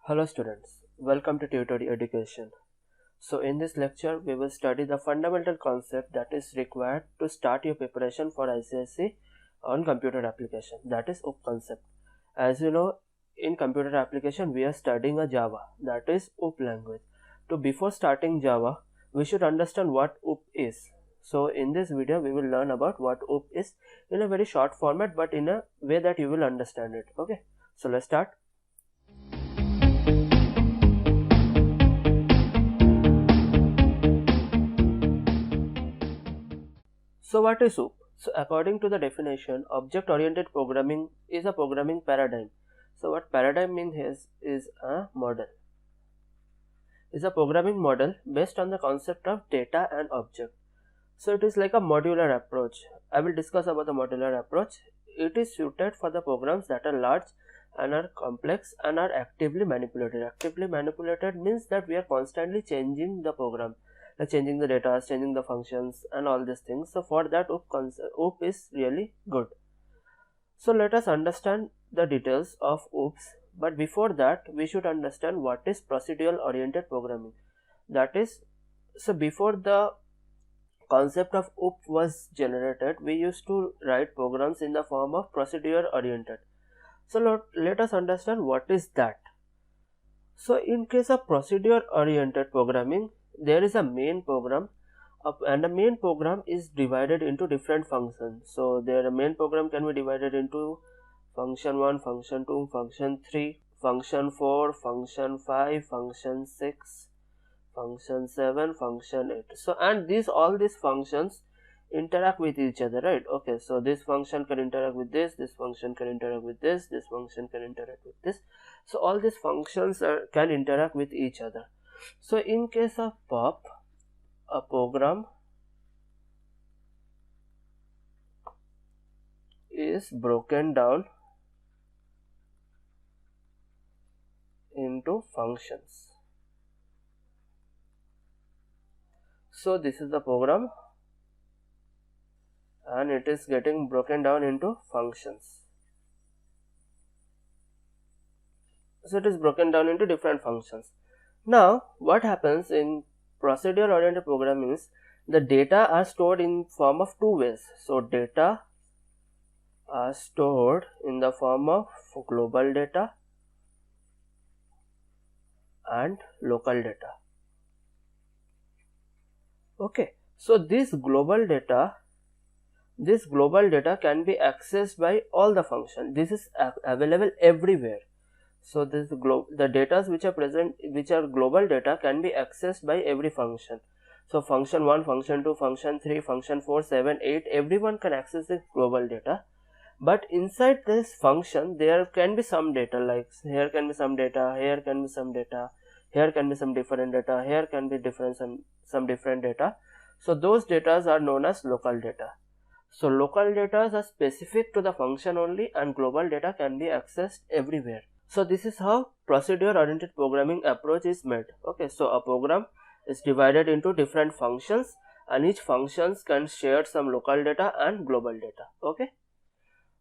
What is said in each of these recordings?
Hello students, welcome to Tutory Education. So in this lecture we will study the fundamental concept that is required to start your preparation for ICSE on computer application, that is OOP concept. As you know, in computer application we are studying a Java, that is OOP language. So before starting Java we should understand what OOP is. So in this video we will learn about what OOP is in a very short format but in a way that you will understand it. Okay, so let's start. So what is OOP? So according to the definition, object-oriented programming is a programming paradigm. So what paradigm means is a model. Is a programming model based on the concept of data and object. So it is like a modular approach. I will discuss about the modular approach. It is suited for the programs that are large and are complex and are actively manipulated. Actively manipulated means that we are constantly changing the program, like changing the data, changing the functions and all these things. So for that OOP is really good. So let us understand the details of OOPs, but before that we should understand what is procedural oriented programming. That is, so before the concept of OOP was generated, we used to write programs in the form of procedure oriented. So let us understand what is that. So in case of procedure oriented programming, there is a main program and the main program is divided into different functions. So their main program can be divided into function 1, function 2, function 3, function 4, function 5, function 6, function 7, function 8. So and all these functions interact with each other, right? Okay, so this function can interact with this function can interact with this function can interact with this. So all these functions can interact with each other. So in case of POP, a program is broken down into functions. So this is the program and it is getting broken down into functions. So it is broken down into different functions. Now what happens in procedure oriented programming is the data are stored in form of two ways. So data are stored in the form of global data and local data. Okay, so this global data can be accessed by all the functions. This is available everywhere. So the data which are present, which are global data, can be accessed by every function. So function 1, function 2, function 3, function 4, 7, 8, everyone can access this global data. But inside this function there can be some data, like here can be some data, here can be some data, here can be some different data, here can be some different data. So those data are known as local data. So local data are specific to the function only and global data can be accessed everywhere. So this is how procedure oriented programming approach is made. Okay, so a program is divided into different functions and each functions can share some local data and global data. Okay,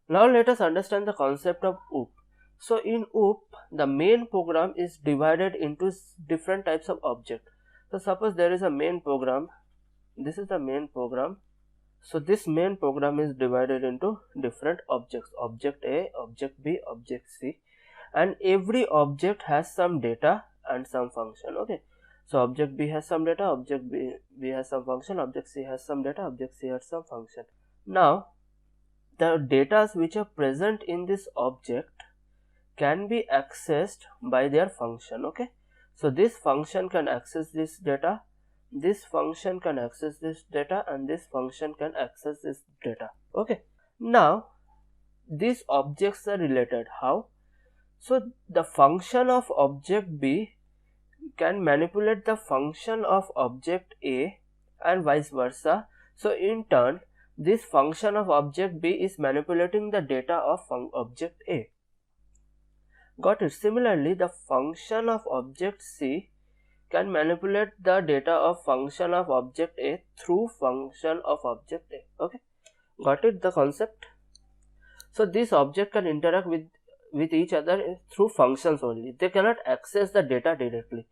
now let us understand the concept of OOP. So in OOP, the main program is divided into different types of objects. So suppose there is a main program, this is the main program. So this main program is divided into different objects, object A, object B, object C, and every object has some data and some function. Okay, so object B has some data, object B has some function, object C has some data, object C has some function. Now the data which are present in this object can be accessed by their function. Okay, so this function can access this data, this function can access this data, and this function can access this data. Okay, now these objects are related. How? So the function of object B can manipulate the function of object A and vice versa. So in turn this function of object B is manipulating the data of object A. Got it? Similarly, the function of object C can manipulate the data of function of object A through function of object A. Okay, got it, the concept? So this object can interact with with each other through functions only. They cannot access the data directly.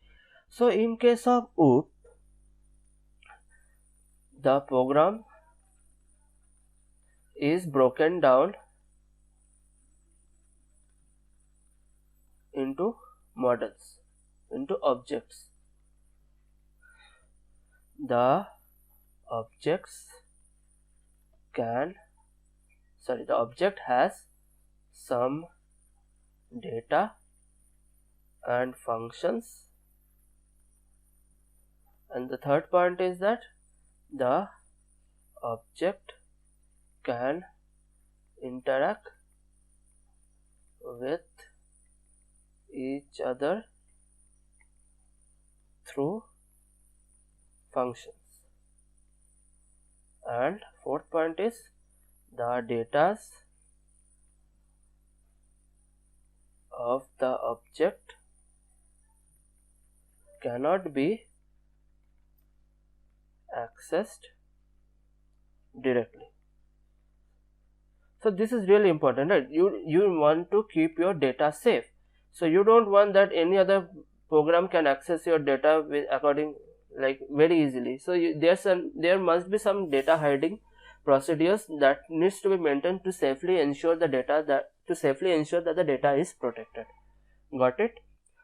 So in case of OOP, the program is broken down into models, into objects. The object has some data and functions, and the third point is that the object can interact with each other through functions. And fourth point is the data of the object cannot be accessed directly. So this is really important, right? You want to keep your data safe. So you don't want that any other program can access your data with very easily. So there must be some data hiding procedures that needs to be maintained to safely ensure the data that the data is protected. Got it?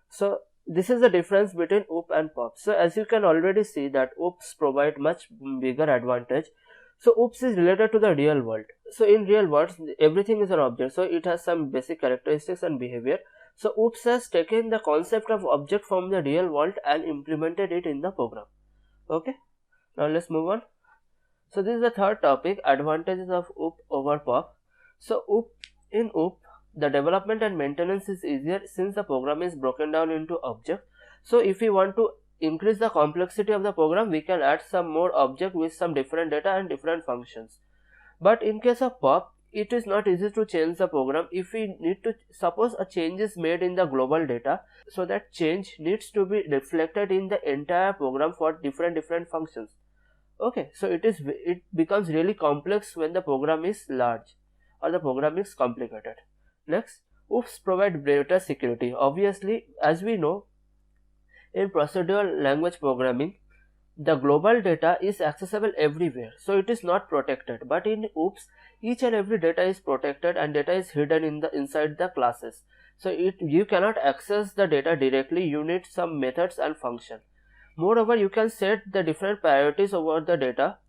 So this is the difference between OOP and POP. So as you can already see that OOPs provide much bigger advantage. So OOPs is related to the real world. So in real world, everything is an object. So it has some basic characteristics and behavior. So OOPs has taken the concept of object from the real world and implemented it in the program. Okay. Now let's move on. So this is the third topic, advantages of OOP over POP. So in OOP, the development and maintenance is easier since the program is broken down into objects. So if we want to increase the complexity of the program, we can add some more object with some different data and different functions. But in case of POP, it is not easy to change the program. If we need to, suppose a change is made in the global data, so that change needs to be reflected in the entire program for different functions. Okay, so it becomes really complex when the program is large or the program is complicated. Next, OOPs provide greater security. Obviously, as we know, in procedural language programming, the global data is accessible everywhere, so it is not protected. But in OOPs, each and every data is protected and data is hidden inside the classes. So you cannot access the data directly. You need some methods and function. Moreover, you can set the different priorities over the data,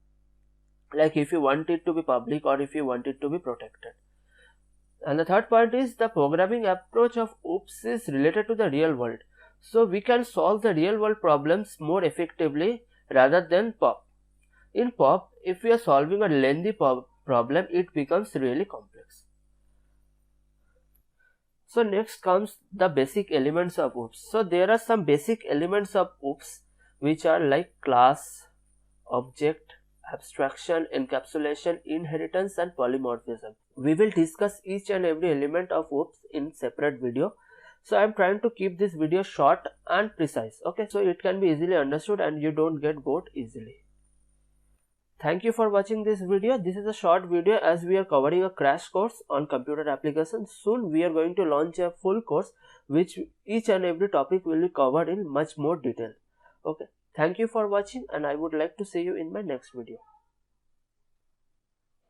like if you want it to be public or if you want it to be protected. And the third point is the programming approach of OOPs is related to the real world. So we can solve the real world problems more effectively rather than POP. In POP, if we are solving a lengthy problem, it becomes really complex. So next comes the basic elements of OOPs. So there are some basic elements of OOPs which are like class, object, abstraction, encapsulation, inheritance and polymorphism. We will discuss each and every element of OOPs in separate video. So I am trying to keep this video short and precise. Okay, so it can be easily understood and you don't get bored easily. Thank you for watching this video. This is a short video as we are covering a crash course on computer applications. Soon we are going to launch a full course which each and every topic will be covered in much more detail. Okay, thank you for watching and I would like to see you in my next video.